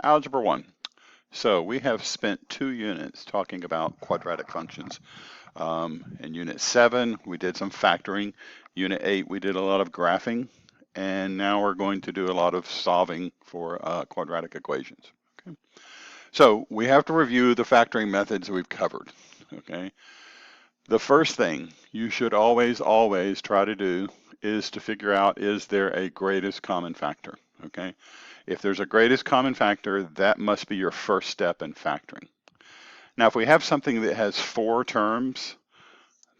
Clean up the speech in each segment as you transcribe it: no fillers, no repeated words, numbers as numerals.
Algebra 1. So we have spent 2 units talking about quadratic functions. In Unit 7, we did some factoring. Unit 8, we did a lot of graphing. And now we're going to do a lot of solving for quadratic equations. Okay. So we have to review the factoring methods we've covered. Okay. The first thing you should always try to do is to figure out, is there a greatest common factor? Okay. If there's a greatest common factor, that must be your first step in factoring. Now, if we have something that has 4 terms,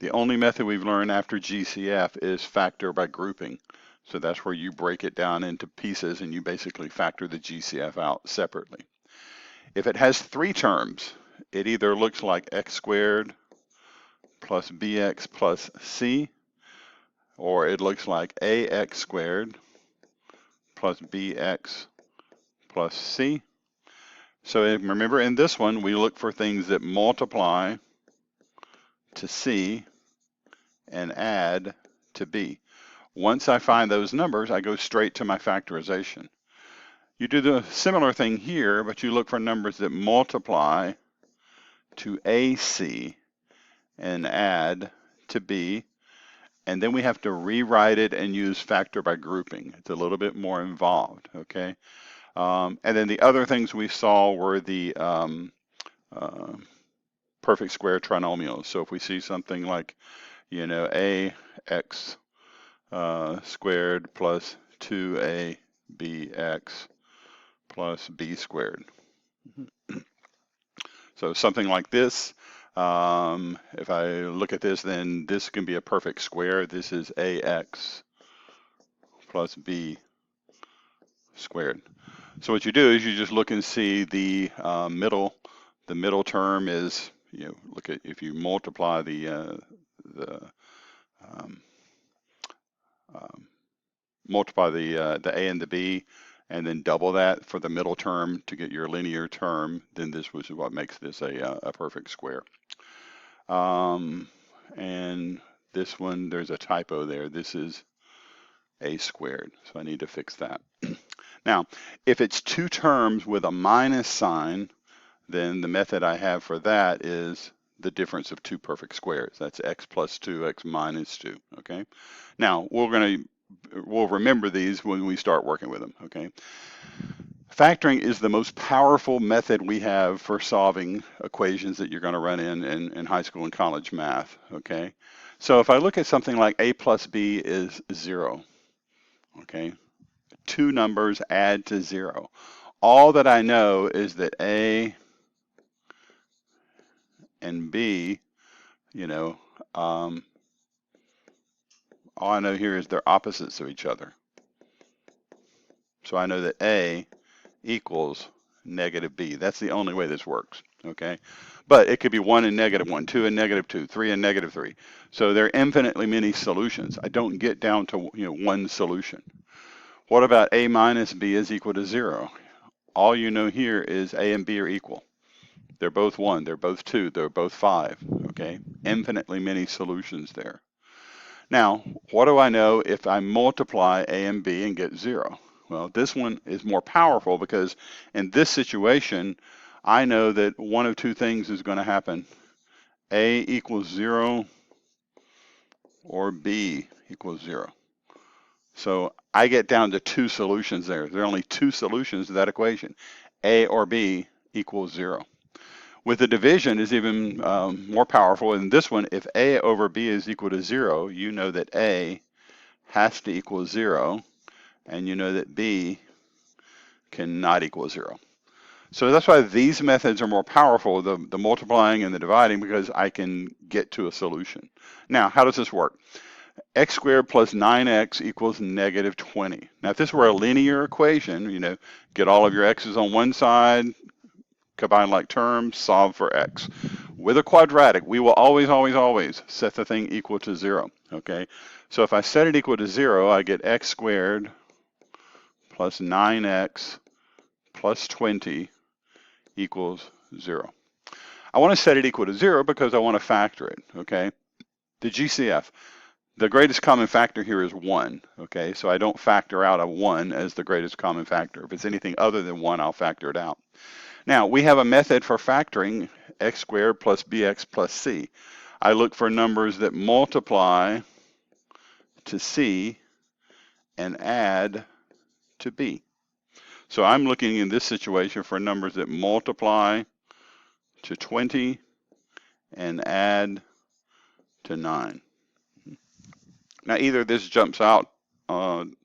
the only method we've learned after GCF is factor by grouping. So that's where you break it down into pieces and you basically factor the GCF out separately. If it has 3 terms, it either looks like x squared plus bx plus c, or it looks like ax squared plus bx plus c. So remember, in this one, we look for things that multiply to c and add to b. Once I find those numbers, I go straight to my factorization. You do the similar thing here, but you look for numbers that multiply to ac and add to b, and then we have to rewrite it and use factor by grouping. It's a little bit more involved, okay? And then the other things we saw were the perfect square trinomials. So if we see something like, ax squared plus 2abx plus b squared. So something like this, if I look at this, then this can be a perfect square. This is ax plus b squared. So what you do is you just look and see the middle. The middle term is, look at, if you multiply the a and the b, and then double that for the middle term to get your linear term, then this was what makes this a perfect square. And this one, there's a typo there. This is a squared, so I need to fix that. Now, if it's 2 terms with a minus sign, then the method I have for that is the difference of 2 perfect squares. That's x plus 2, x minus 2, okay? Now, we'll remember these when we start working with them, okay? Factoring is the most powerful method we have for solving equations that you're going to run in high school and college math, okay? So if I look at something like a plus b is 0, okay? 2 numbers add to 0. All that I know is that a and b, all I know here is they're opposites of each other. So I know that a equals negative b. That's the only way this works, okay? But it could be 1 and negative 1, 2 and negative 2, 3 and negative 3. So there are infinitely many solutions. I don't get down to one solution. What about a minus b is equal to 0? All you know here is a and b are equal. They're both 1, they're both 2, they're both 5, okay? Infinitely many solutions there. Now, what do I know if I multiply a and b and get 0? Well, this one is more powerful because in this situation, I know that one of 2 things is going to happen. A equals 0 or b equals 0. So I get down to 2 solutions there. There are only 2 solutions to that equation. A or b equals 0. With the division is even more powerful. In this one, if a over b is equal to 0, you know that a has to equal 0, and you know that b cannot equal 0. So that's why these methods are more powerful, the multiplying and the dividing, because I can get to a solution. Now, how does this work? X squared plus 9x equals negative 20. Now, if this were a linear equation, get all of your x's on one side, combine like terms, solve for x. With a quadratic, we will always set the thing equal to 0, okay? So if I set it equal to 0, I get x squared plus 9x plus 20 equals 0. I want to set it equal to 0 because I want to factor it, okay? The GCF. the greatest common factor here is 1, okay? So I don't factor out a 1 as the greatest common factor. If it's anything other than 1, I'll factor it out. Now, we have a method for factoring x squared plus bx plus c. I look for numbers that multiply to c and add to b. So I'm looking in this situation for numbers that multiply to 20 and add to 9. Now, either this jumps out and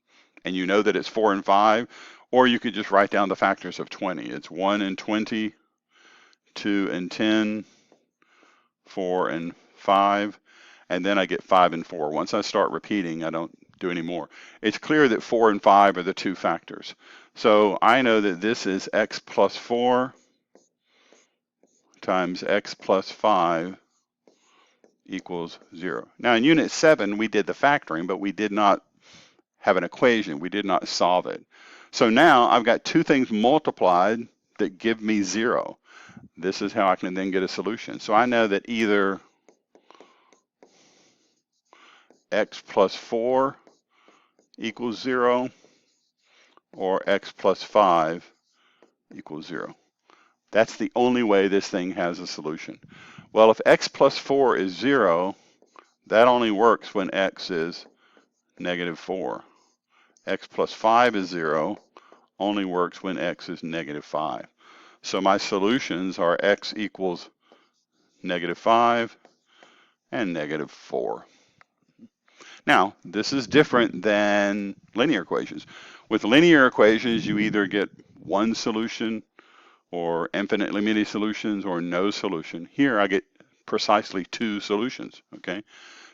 you know that it's 4 and 5, or you could just write down the factors of 20. It's 1 and 20, 2 and 10, 4 and 5, and then I get 5 and 4. Once I start repeating, I don't do any more. It's clear that 4 and 5 are the two factors. So I know that this is x plus 4 times x plus 5 equals 0. Now in Unit 7, we did the factoring, but we did not have an equation. We did not solve it. So now I've got two things multiplied that give me 0. This is how I can then get a solution. So I know that either x plus 4 equals 0 or x plus 5 equals 0. That's the only way this thing has a solution. Well, if x plus 4 is 0, that only works when x is negative 4. X plus 5 is 0, only works when x is negative 5. So my solutions are x equals negative 5 and negative 4. Now, this is different than linear equations. With linear equations, you either get one solution or infinitely many solutions or no solution. Here I get precisely two solutions, okay?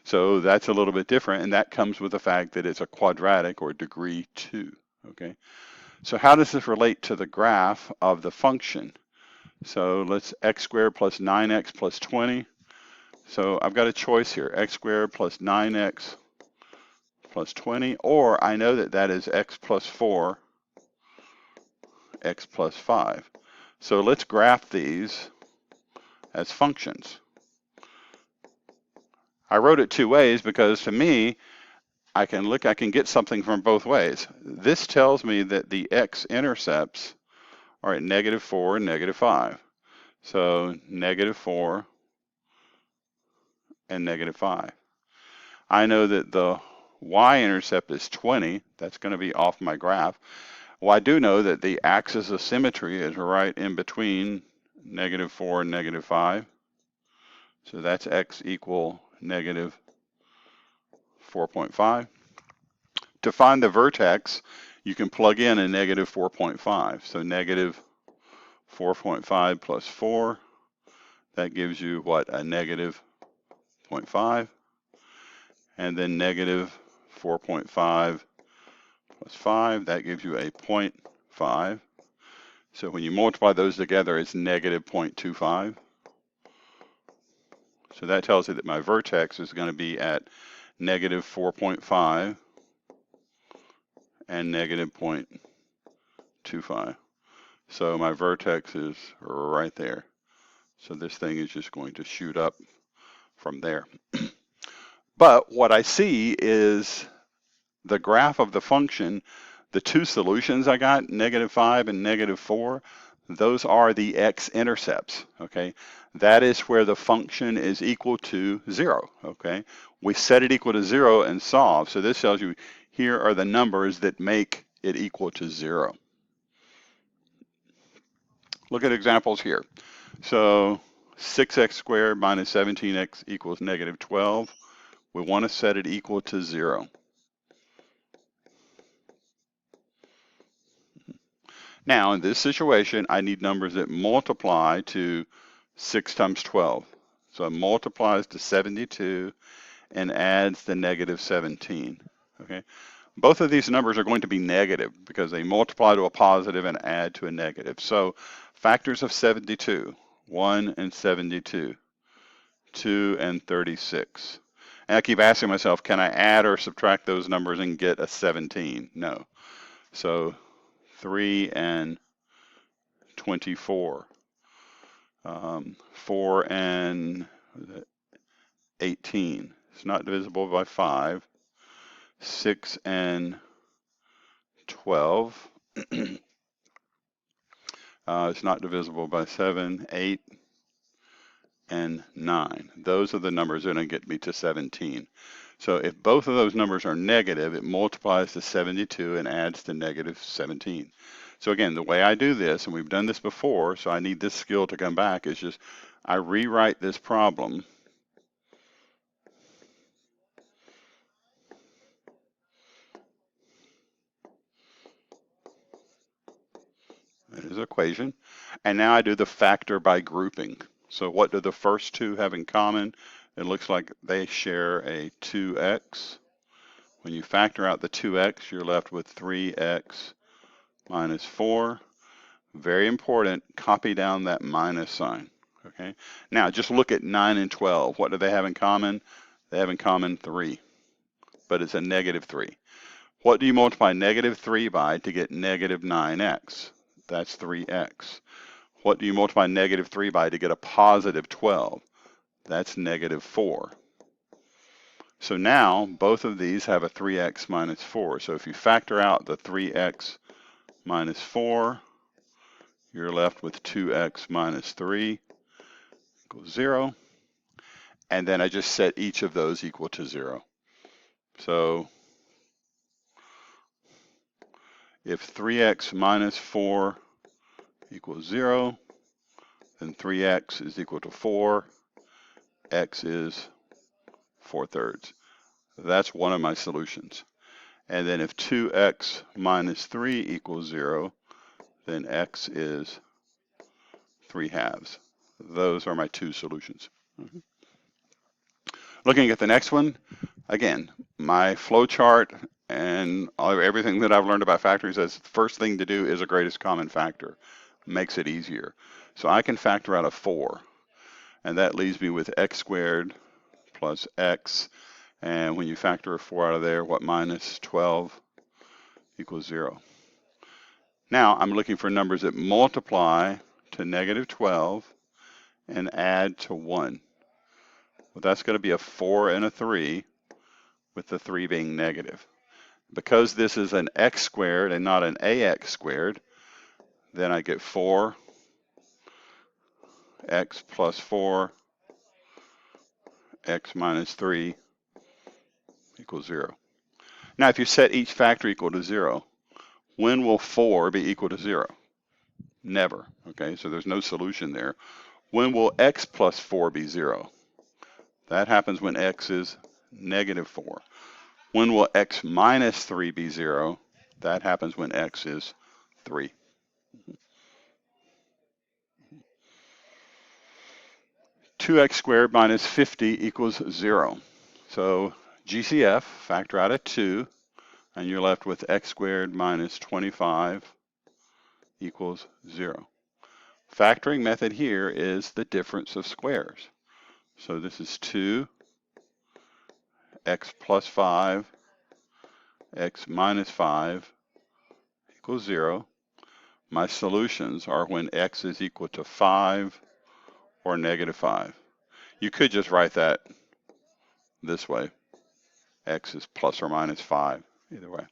So that's a little bit different, and that comes with the fact that it's a quadratic or degree 2, okay? So how does this relate to the graph of the function? So let's x squared plus 9x plus 20. So I've got a choice here, x squared plus 9x plus 20, or I know that that is x plus 4, x plus 5. So let's graph these as functions. I wrote it two ways because to me, I can get something from both ways. This tells me that the x-intercepts are at negative 4 and negative 5. So negative 4 and negative 5. I know that the y-intercept is 20. That's going to be off my graph. Well, I do know that the axis of symmetry is right in between negative 4 and negative 5. So that's x equal negative 4.5. To find the vertex, you can plug in a negative 4.5. So negative 4.5 plus 4, that gives you what? A negative 0.5. And then negative 4.5 plus 5, that gives you a 0.5. So when you multiply those together, it's negative 0.25. So that tells you that my vertex is going to be at negative 4.5 and negative 0.25. So my vertex is right there. So this thing is just going to shoot up from there. But what I see is the graph of the function, the two solutions I got, negative 5 and negative 4, those are the x-intercepts, okay? That is where the function is equal to 0, okay? We set it equal to 0 and solve. So this tells you here are the numbers that make it equal to 0. Look at examples here. So 6x squared minus 17x equals negative 12. We want to set it equal to 0. Now, in this situation, I need numbers that multiply to 6 times 12. So it multiplies to 72 and adds the negative 17. Okay. Both of these numbers are going to be negative because they multiply to a positive and add to a negative. So factors of 72, 1 and 72, 2 and 36. And I keep asking myself, can I add or subtract those numbers and get a 17? No. So 3 and 24, 4 and 18, It's not divisible by 5. 6 and 12. It's not divisible by 7, 8, and 9. Those are the numbers that are going to get me to 17. So if both of those numbers are negative, it multiplies to 72 and adds to negative 17. So again, the way I do this, and we've done this before, so I need this skill to come back, is just I rewrite this problem. That is equation. And now I do the factor by grouping. So what do the first two have in common? It looks like they share a 2x. When you factor out the 2x, you're left with 3x minus 4. Very important, copy down that minus sign. Okay. Now just look at 9 and 12. What do they have in common? They have in common 3, but it's a negative 3. What do you multiply negative 3 by to get negative 9x? That's 3x. What do you multiply negative 3 by to get a positive 12? That's negative 4. So now both of these have a 3x minus 4. So if you factor out the 3x minus 4, you're left with 2x minus 3 equals 0. And then I just set each of those equal to 0. So if 3x minus 4 equals 0, then 3x is equal to 4. X is 4/3. That's one of my solutions. And then if 2x minus 3 equals 0, then x is 3/2. Those are my two solutions. Looking at the next one, again, my flow chart and everything that I've learned about factoring says the first thing to do is a greatest common factor. Makes it easier. So I can factor out a 4, and that leaves me with x squared plus x. And when you factor a 4 out of there, what, minus 12 equals 0. Now I'm looking for numbers that multiply to negative 12 and add to 1. Well, that's going to be a 4 and a 3, with the 3 being negative. Because this is an x squared and not an ax squared, then I get 4x plus 4 x minus 3 equals 0. Now if you set each factor equal to 0, when will 4 be equal to 0? Never. Okay, so there's no solution there. When will x plus 4 be 0? That happens when x is negative 4. When will x minus 3 be 0? That happens when x is 3. Two x squared minus 50 equals 0. So GCF, factor out a 2, and you're left with x squared minus 25 equals 0. Factoring method here is the difference of squares. So this is 2, x plus 5, x minus 5 equals 0. My solutions are when x is equal to 5 or negative 5. You could just write that this way. X is plus or minus 5, either way.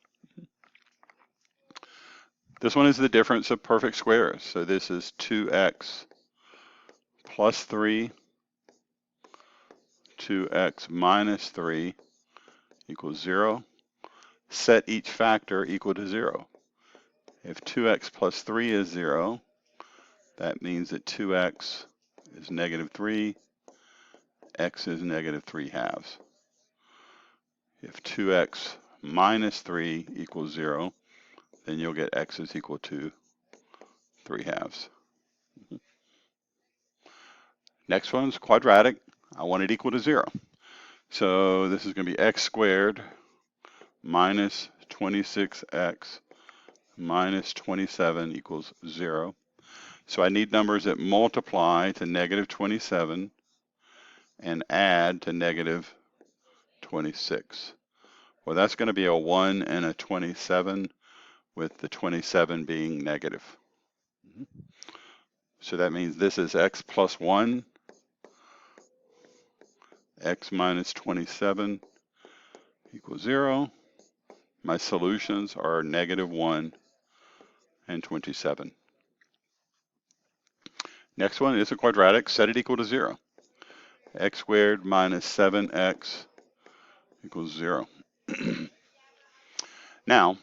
This one is the difference of perfect squares. So this is 2x plus 3, 2x minus 3 equals 0. Set each factor equal to 0. If 2x plus 3 is 0, that means that 2x is negative 3, x is negative 3/2. If 2x minus 3 equals 0, then you'll get x is equal to 3/2. Next one's quadratic. I want it equal to 0. So this is going to be x squared minus 26x minus 27 equals 0. So I need numbers that multiply to negative 27 and add to negative 26. Well, that's going to be a 1 and a 27, with the 27 being negative. So that means this is x plus 1, x minus 27 equals 0. My solutions are -1 and 27. Next one is a quadratic. Set it equal to 0. X squared minus 7x equals 0. Now,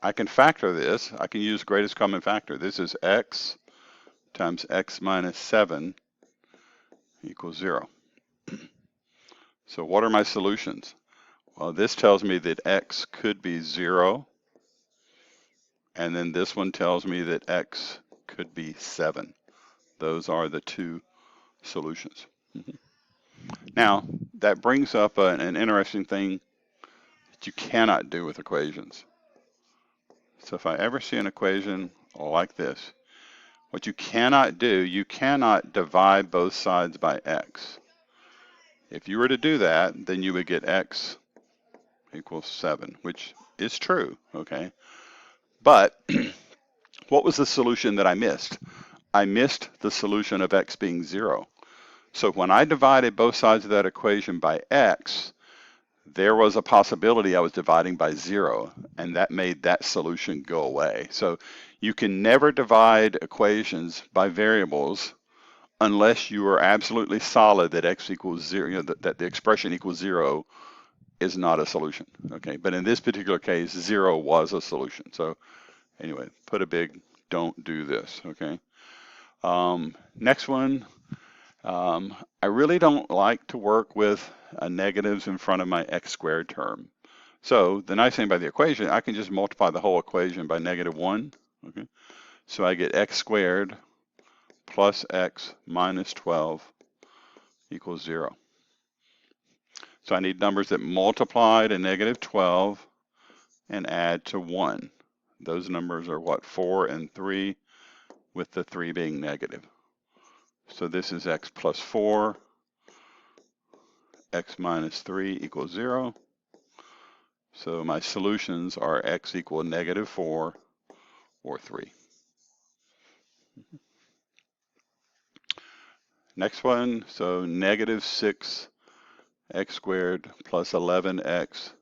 I can factor this. I can use greatest common factor. This is x times x minus 7 equals 0. So what are my solutions? Well, this tells me that x could be 0, and then this one tells me that x could be 7. Those are the two solutions. Now, that brings up an interesting thing that you cannot do with equations. So if I ever see an equation like this, what you cannot do, you cannot divide both sides by x. If you were to do that, then you would get x equals 7, which is true, okay? But what was the solution that I missed? I missed the solution of x being 0. So when I divided both sides of that equation by x, there was a possibility I was dividing by 0, and that made that solution go away. So you can never divide equations by variables unless you are absolutely solid that x equals 0, that the expression equals 0 is not a solution. Okay, but in this particular case, 0 was a solution. So anyway, put a big don't do this. Okay. Next one. I really don't like to work with negatives in front of my x squared term. So the nice thing about the equation, I can just multiply the whole equation by -1. Okay. So I get x squared plus x minus 12 equals 0. So I need numbers that multiply to -12 and add to 1. Those numbers are what? 4 and 3, with the 3 being negative. So this is x plus 4, x minus 3 equals 0. So my solutions are x equal -4 or 3. Next one, so -6 x squared plus 11x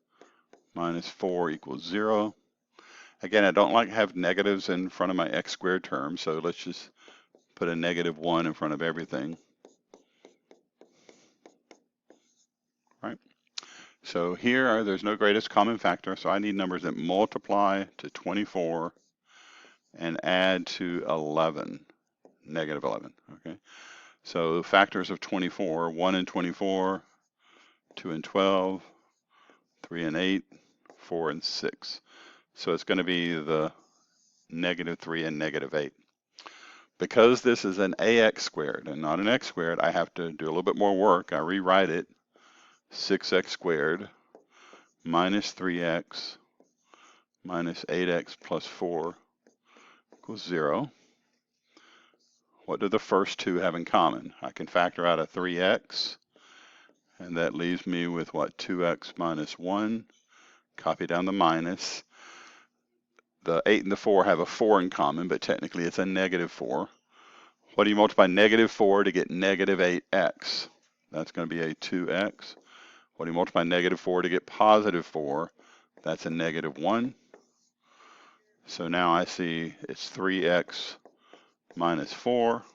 minus 4 equals 0. Again, I don't like to have negatives in front of my x squared term, so let's just put a -1 in front of everything. Right? So here, there's no greatest common factor, so I need numbers that multiply to 24 and add to 11, -11, okay? So factors of 24, 1 and 24, 2 and 12, 3 and 8, 4 and 6. So it's going to be the -3 and -8. Because this is an ax squared and not an x squared, I have to do a little bit more work. I rewrite it, 6x squared minus 3x minus 8x plus 4 equals 0. What do the first two have in common? I can factor out a 3x, and that leaves me with what? 2x minus 1. Copy down the minus. The 8 and the 4 have a 4 in common, but technically it's a -4. What do you multiply -4 to get -8x? That's going to be a 2x. What do you multiply -4 to get +4? That's a -1. So now I see it's 3x minus 4,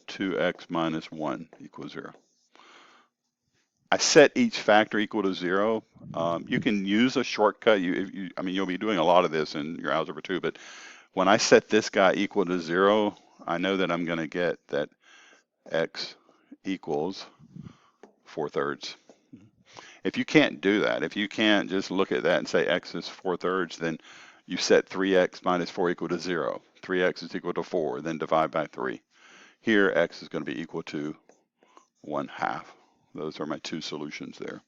2x minus 1 equals 0. I set each factor equal to 0. You can use a shortcut. I mean, you'll be doing a lot of this in your algebra too, but when I set this guy equal to 0, I know that I'm going to get that x equals 4/3. If you can't do that, if you can't just look at that and say x is 4/3, then you set 3x minus 4 equal to 0. 3x is equal to 4, then divide by 3. Here, x is going to be equal to 1/2. Those are my two solutions there.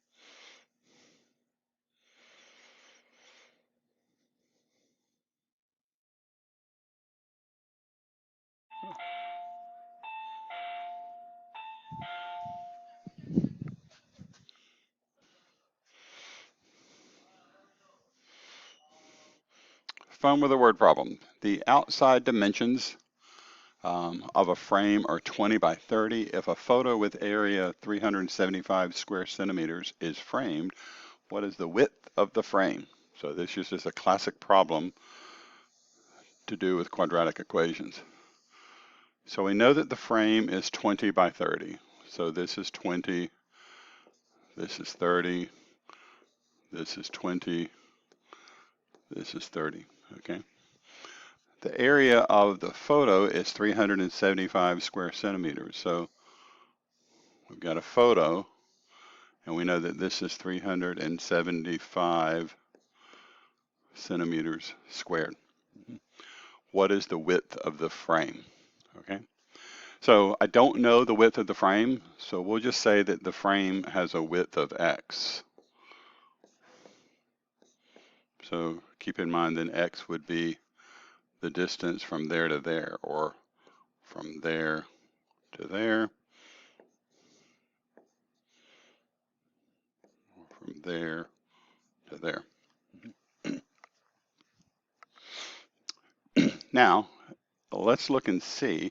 Fun with a word problem. The outside dimensions of a frame are 20 by 30. If a photo with area 375 square centimeters is framed, what is the width of the frame? So this is just a classic problem to do with quadratic equations. So we know that the frame is 20 by 30. So this is 20, this is 30, this is 20, this is 30, okay? The area of the photo is 375 square centimeters. So we've got a photo, and we know that this is 375 centimeters squared. What is the width of the frame? Okay, so I don't know the width of the frame, so we'll just say that the frame has a width of x. So keep in mind that x would be the distance from there to there, or from there to there, or from there to there. Now, let's look and see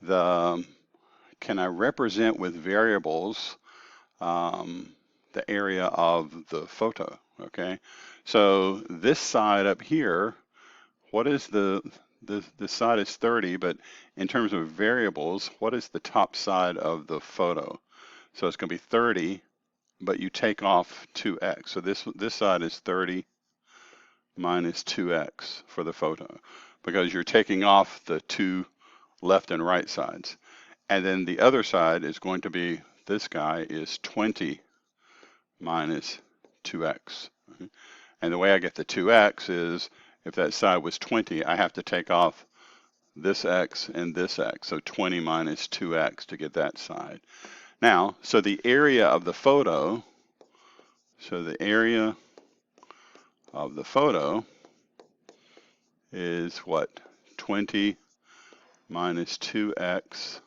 can I represent with variables the area of the photo, okay? So this side up here, what is the side is 30, but in terms of variables, what is the top side of the photo? So it's going to be 30, but you take off 2x. So this side is 30 minus 2x for the photo, because you're taking off the two left and right sides. And then the other side is going to be, this guy is 20 minus 2x. And the way I get the 2x is, if that side was 20, I have to take off this x and this x, so 20 minus 2x to get that side. Now, so the area of the photo, is what? 20 minus 2x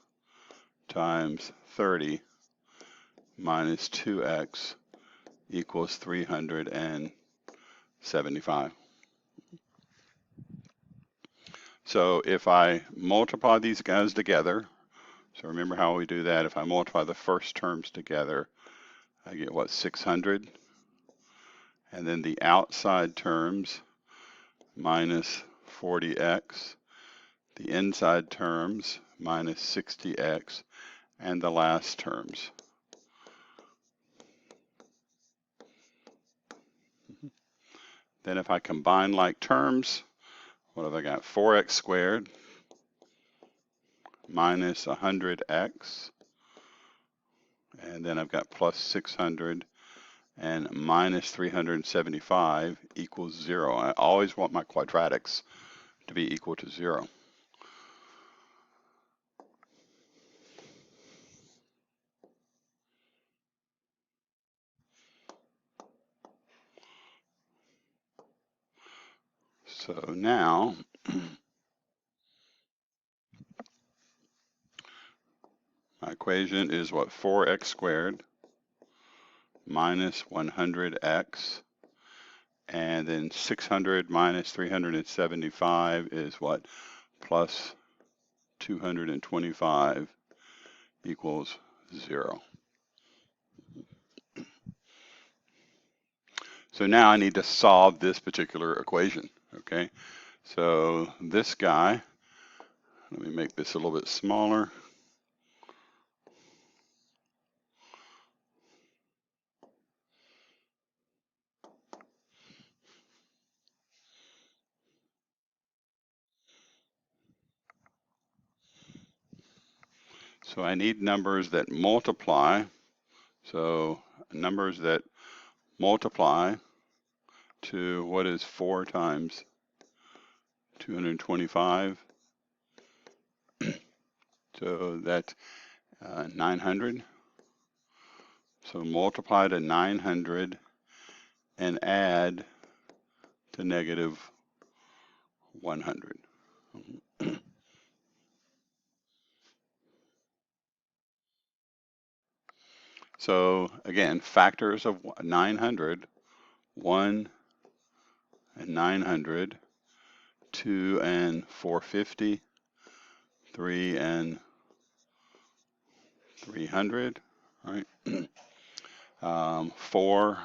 times 30 minus 2x equals 375. So if I multiply these guys together, so remember how we do that. If I multiply the first terms together, I get what, 600? And then the outside terms minus 40x, the inside terms minus 60x, and the last terms. Then if I combine like terms, what have I got? 4x squared minus 100x, and then I've got plus 600 and minus 375 equals 0. I always want my quadratics to be equal to 0. So now my equation is what? 4x squared minus 100x, and then 600 minus 375 is what? Plus 225 equals 0. So now I need to solve this particular equation, okay? So this guy, let me make this a little bit smaller. So I need numbers that multiply. So numbers that multiply to what is 4 times 225. So that's 900. So multiply to 900 and add to negative 100. So again, factors of 900, 1 and 900, 2 and 450, 3 and 300, right? 4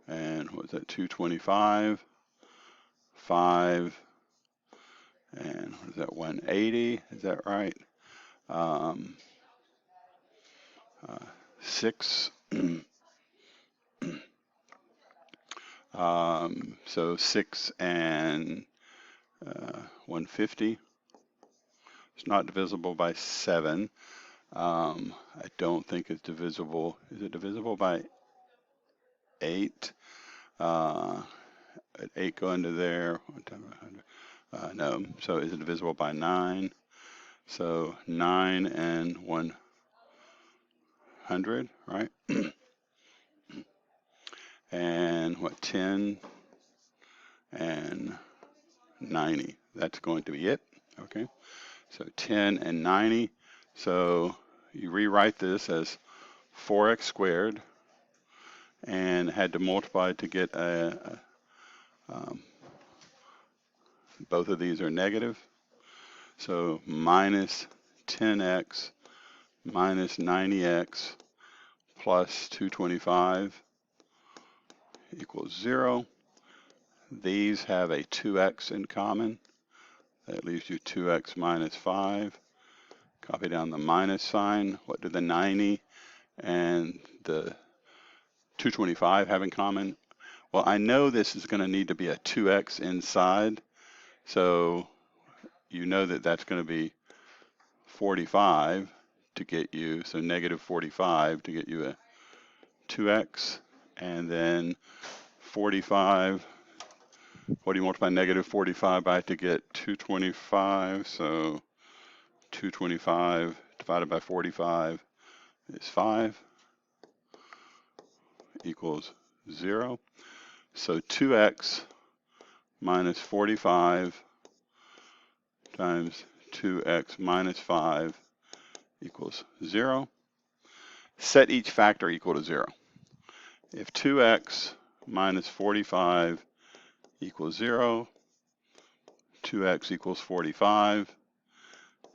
and what was that, 225, 5 and what is that, 180, is that right? 6, so 6 and 150. It's not divisible by 7. I don't think it's divisible. Is it divisible by 8? At 8 go into there. 1 times 100. No. So is it divisible by 9? So 9 and 100, right? And what, 10 and 90. That's going to be it. Okay. So 10 and 90. So you rewrite this as 4x squared and had to multiply to get both of these are negative. So minus 10x minus 90x plus 225 equals 0. These have a 2x in common. That leaves you 2x minus 5. Copy down the minus sign. What do the 90 and the 225 have in common? Well, I know this is going to need to be a 2x inside. So you know that that's going to be 45 to get you, so negative 45 to get you a 2x. And then 45, what do you multiply negative 45 by to get 225? So 225 divided by 45 is 5 equals 0. So 2x minus 45 times 2x minus 5 equals 0. Set each factor equal to 0. If 2x minus 45 equals 0, 2x equals 45.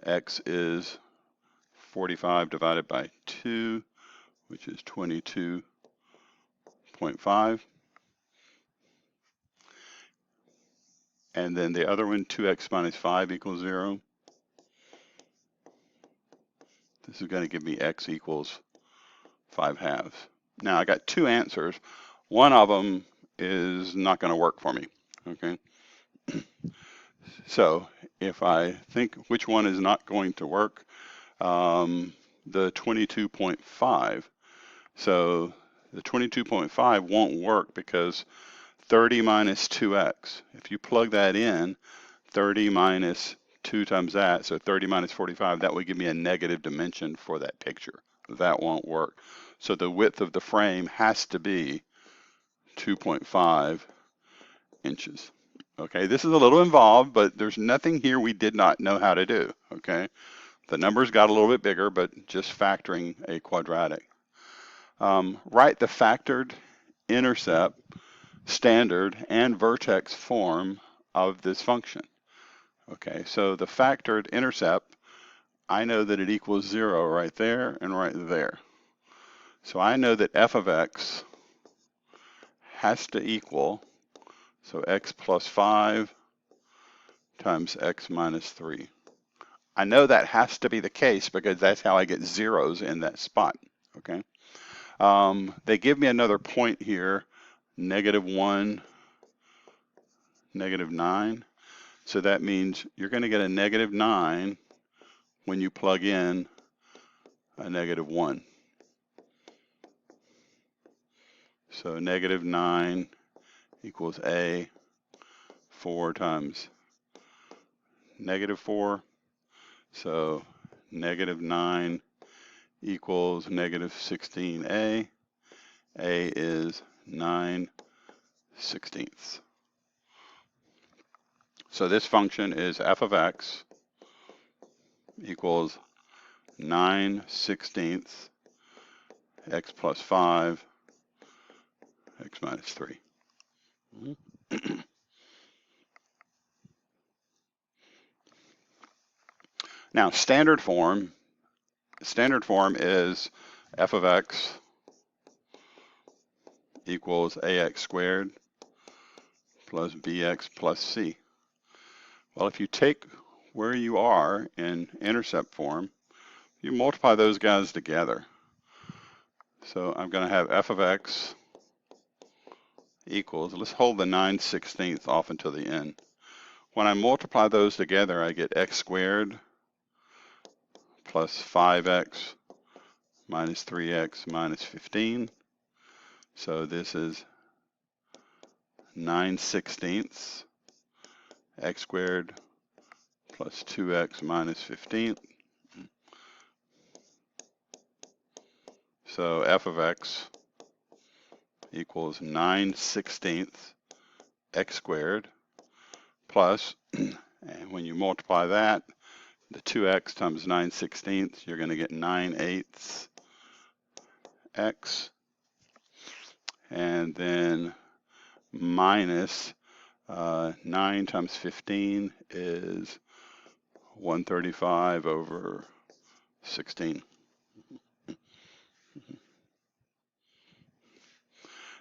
X is 45 divided by 2, which is 22.5. And then the other one, 2x minus 5 equals 0. This is going to give me x equals 5 halves. Now I got two answers. One of them is not going to work for me, okay? So if I think which one is not going to work, the 22.5. So the 22.5 won't work because 30 minus 2x. If you plug that in, 30 minus 2 times that, so 30 minus 45, that would give me a negative dimension for that picture. That won't work. So the width of the frame has to be 2.5 inches. Okay, this is a little involved, but there's nothing here we did not know how to do. Okay, the numbers got a little bit bigger, but just factoring a quadratic. Write the factored intercept, standard, and vertex form of this function. Okay, so the factored intercept, I know that it equals 0 right there and right there. So I know that f of x has to equal, so x plus 5 times x minus 3. I know that has to be the case because that's how I get zeros in that spot, okay? They give me another point here, -1, -9. So that means you're going to get a -9 when you plug in a -1. So -9 equals a 4 times -4. So -9 equals -16a. A is 9/16. So this function is f of x equals 9/16 x plus 5 x minus 3. Now, standard form is f of x equals ax squared plus bx plus c. Well, if you take where you are in intercept form, you multiply those guys together. So I'm going to have f of x equals, let's hold the 9/16 off until the end. When I multiply those together, I get x squared plus 5x minus 3x minus 15. So this is 9/16 x squared plus 2x minus 15. So f of x equals 9/16 x squared plus, and when you multiply that, the 2x times 9/16, you're going to get 9/8 x, and then minus 9 times 15 is 135 over 16.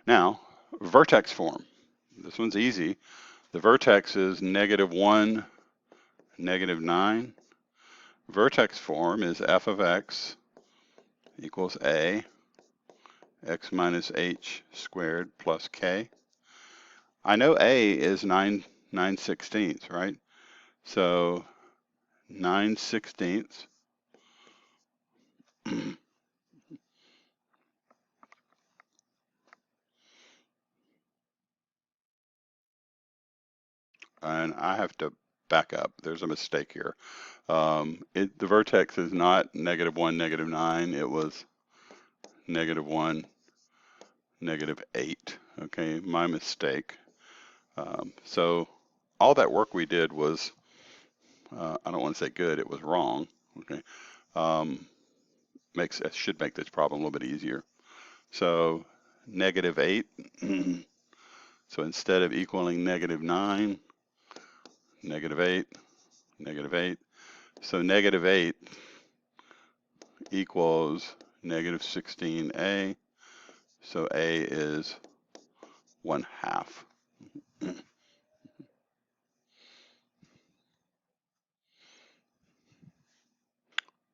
Now, vertex form. This one's easy. The vertex is -1, -9. Vertex form is f of x equals a, x minus h squared plus k. I know a is 9/16, right? So 9/16 and I have to back up. There's a mistake here. The vertex is not -1, -9. It was -1, -8. Okay, my mistake. So all that work we did was, I don't want to say good, it was wrong. Okay, should make this problem a little bit easier. So -8. So instead of equaling -9, -8, -8. So -8 equals -16a. So a is 1/2.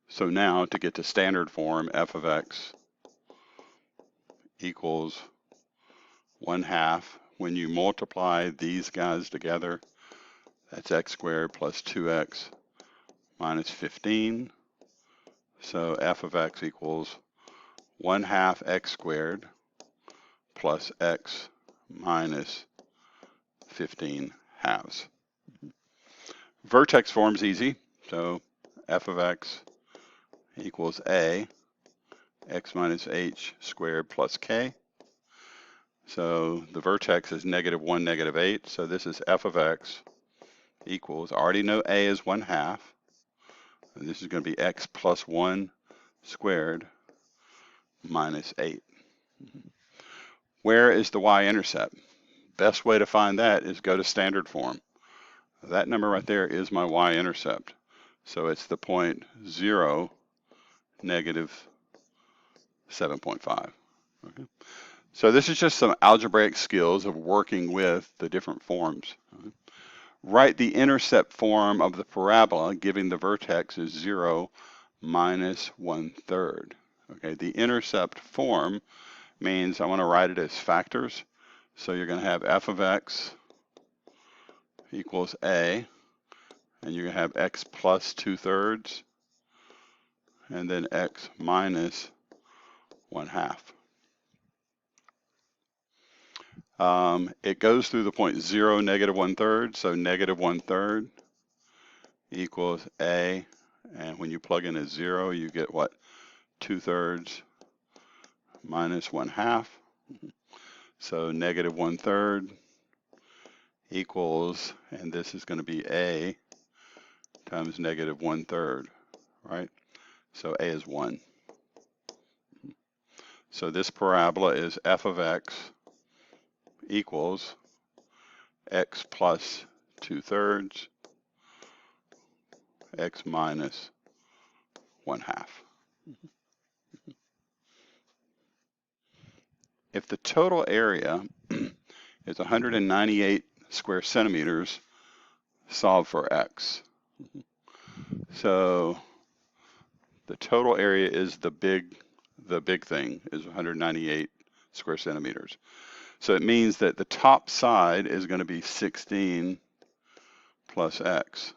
So now to get to standard form, f of x equals 1/2. When you multiply these guys together, that's x squared plus 2x minus 15. So f of x equals 1/2 x squared plus x minus 15 halves. Vertex form's easy. So f of x equals a, x minus h squared plus k. So the vertex is -1, -8. So this is f of x equals, I already know a is 1/2. And this is going to be x plus 1 squared minus 8. Where is the y-intercept? Best way to find that is go to standard form. That number right there is my y-intercept. So it's the point 0, -7.5. Okay. So this is just some algebraic skills of working with the different forms. Okay. Write the intercept form of the parabola, giving the vertex is 0, -1/3. Okay, the intercept form means I want to write it as factors. So you're going to have f of x equals a, and you're going to have x plus 2/3, and then x minus 1/2. It goes through the point 0, -1/3, so -1/3 equals a, and when you plug in a 0, you get what? 2/3 minus 1/2. So -1/3 equals, and this is going to be a times -1/3, right? So a is 1. So this parabola is f of x equals x plus 2/3, x minus 1/2. If the total area is 198 square centimeters, solve for x. So the total area is the big thing is 198 square centimeters. So it means that the top side is going to be 16 plus x.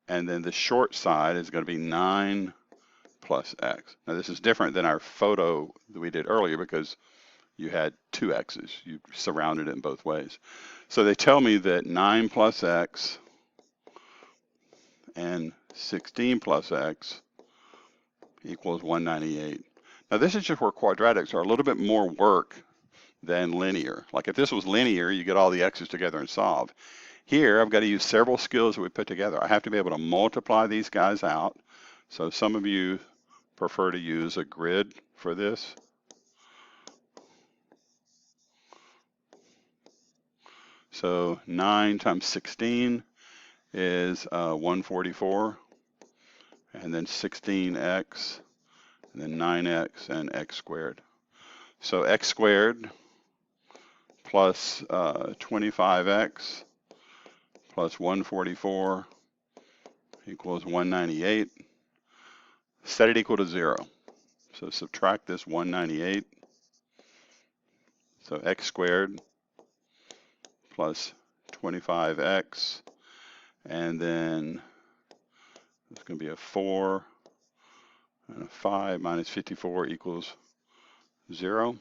And then the short side is going to be 9 plus x. Now this is different than our photo that we did earlier because you had 2 x's. You surrounded it in both ways. So they tell me that 9 plus x and 16 plus x equals 198. Now this is just where quadratics are a little bit more work than linear. Like if this was linear, you get all the x's together and solve. Here, I've got to use several skills that we put together. I have to be able to multiply these guys out. So some of you prefer to use a grid for this. So 9 times 16 is 144, and then 16x, and then 9x, and x squared. So x squared plus 25x plus 144 equals 198. Set it equal to 0. So subtract this 198. So x squared plus 25x, and then it's going to be a 4 and a 5 minus 54 equals 0.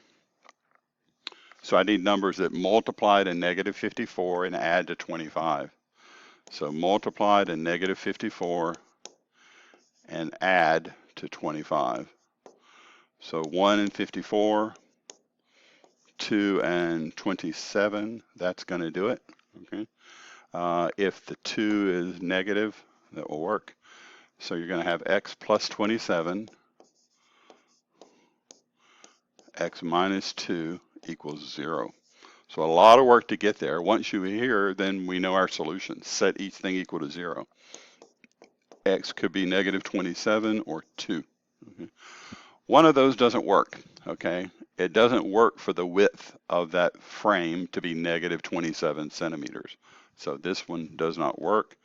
So I need numbers that multiply to negative 54 and add to 25. So multiply to negative 54 and add to 25. So 1 and 54, 2 and 27, that's going to do it. Okay. If the 2 is negative, that will work. So you're going to have x plus 27, x minus 2 equals 0. So a lot of work to get there. Once you're here, then we know our solution. Set each thing equal to 0. X could be negative 27 or 2. Okay. One of those doesn't work, okay? It doesn't work for the width of that frame to be negative 27 centimeters. So this one does not work.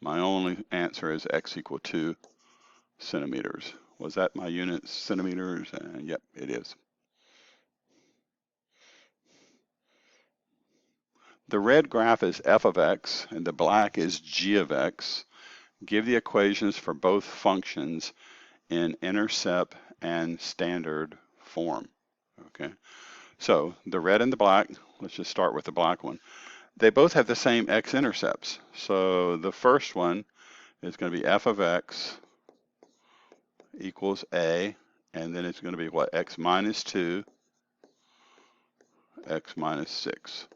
My only answer is x equal 2 centimeters. Was that my unit, centimeters? Yep, it is. The red graph is f of x, and the black is g of x. Give the equations for both functions in intercept and standard form. Okay, so the red and the black, let's just start with the black one. They both have the same x-intercepts. So the first one is going to be f of x equals a, and then it's going to be what? X minus 2, x minus 6.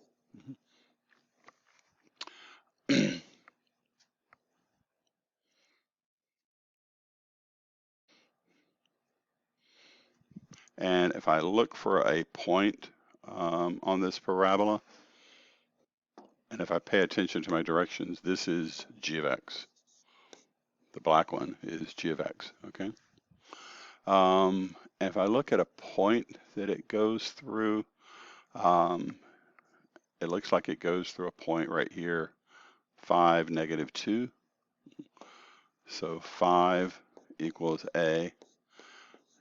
And if I look for a point on this parabola, and if I pay attention to my directions, this is g of x. The black one is g of x, okay? If I look at a point that it goes through, it looks like it goes through a point right here, 5, negative 2. So 5 equals a,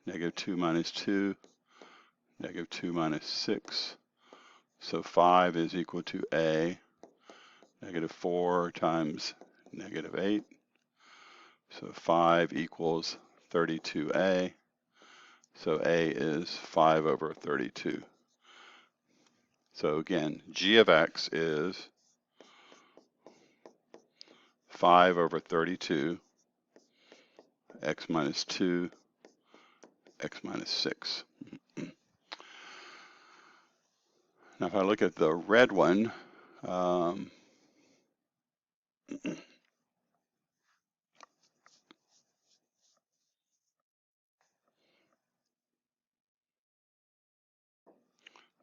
negative 2 minus 2, negative 2 minus 6. So 5 is equal to a, negative 4 times negative 8. So 5 equals 32a. So a is 5 over 32. So again, g of x is 5 over 32, x minus 2, x minus 6. Now if I look at the red one,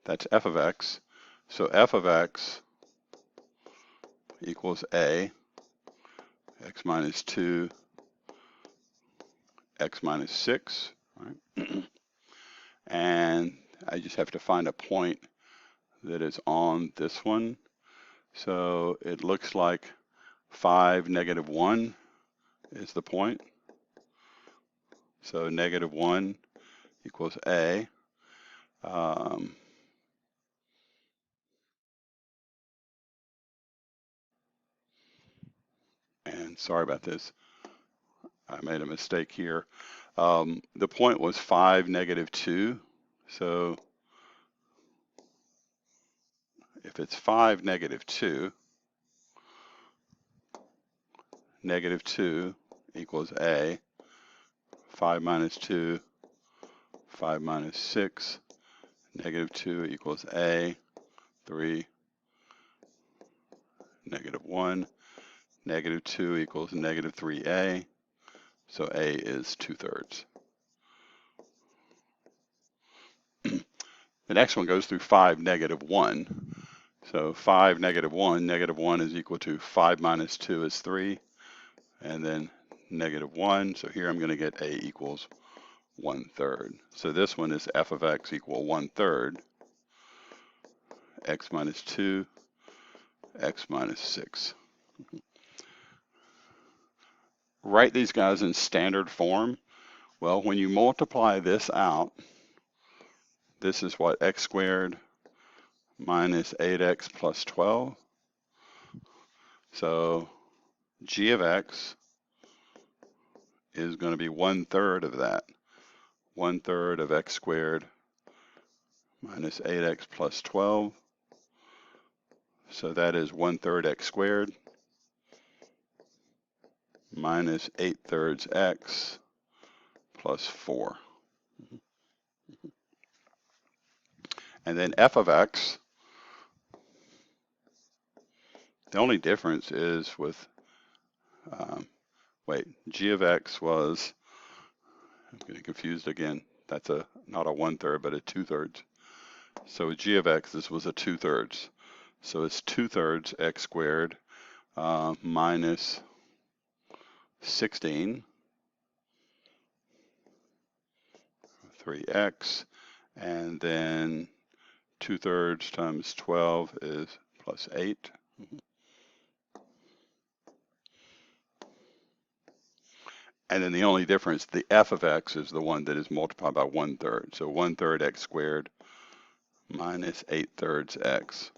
that's f of x. So f of x equals a, x minus 2, x minus 6, right? And I just have to find a point that is on this one. So it looks like 5, -1 is the point. So -1 equals A. And sorry about this, I made a mistake here. The point was 5, -2. So if it's 5, -2, -2 equals A. 5 minus 2, 5 minus 6, -2 equals A. 3, -1, -2 equals -3A. So A is 2/3. The next one goes through 5, -1. So 5, -1, -1 is equal to 5 minus 2 is 3, and then -1. So here I'm going to get A equals 1/3. So this one is f of x equal 1/3, x minus 2, x minus 6. Write these guys in standard form. Well, when you multiply this out, this is what, x squared minus 8x plus 12. So g of x is going to be 1/3 of that. 1/3 of x squared minus 8x plus 12. So that is 1/3 x squared minus 8/3 x plus 4. And then f of x, the only difference is with, g of x was, I'm getting confused again. That's not a 1/3, but a 2/3. So g of x, this was a 2/3. So it's 2/3 x squared minus 16, 3x, and then 2/3 times 12 is plus 8. And then the only difference, the f of x is the one that is multiplied by 1/3. So 1/3 x squared minus 8/3 x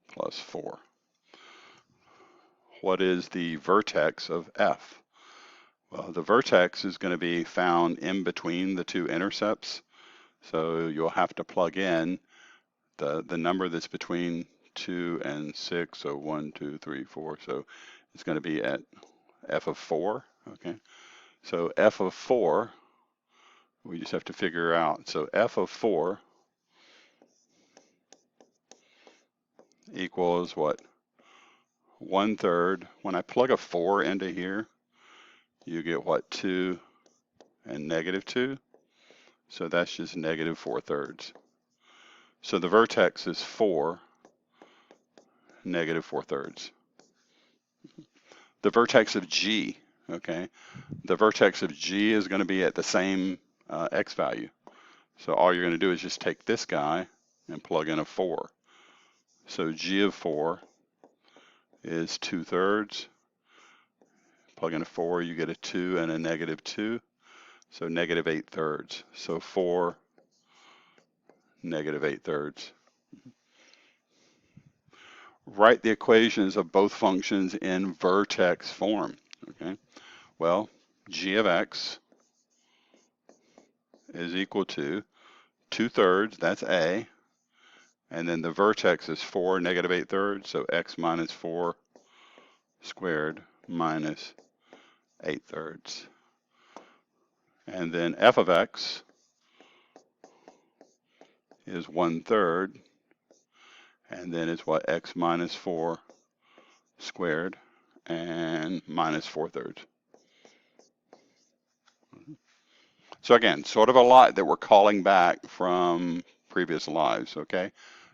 plus 4. What is the vertex of f? Well, the vertex is going to be found in between the two intercepts. So you'll have to plug in the number that's between 2 and 6. So 1, 2, 3, 4. So it's going to be at f of 4. Okay. So f of 4, we just have to figure out. So f of 4 equals what? 1/3. When I plug a 4 into here, you get what? 2 and -2. So that's just -4/3. So the vertex is 4, -4/3. The vertex of G, okay? The vertex of G is going to be at the same x value. So all you're going to do is just take this guy and plug in a 4. So G of 4 is 2/3. Plug in a 4, you get a 2 and a -2. So -8/3. So 4, -8/3. Write the equations of both functions in vertex form. Okay. Well, g of x is equal to 2/3, that's A, and then the vertex is 4, -8/3, so x minus 4 squared minus 8/3. And then f of x is 1/3, and then it's what, x minus 4 squared and minus 4/3. So again, sort of a lot that we're calling back from previous lives, okay?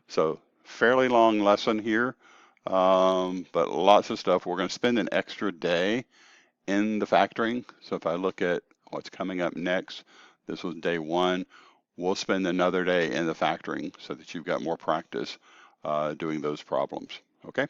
So fairly long lesson here, but lots of stuff. We're going to spend an extra day in the factoring. So if I look at what's coming up next. This was day one. We'll spend another day in the factoring so that you've got more practice doing those problems. Okay?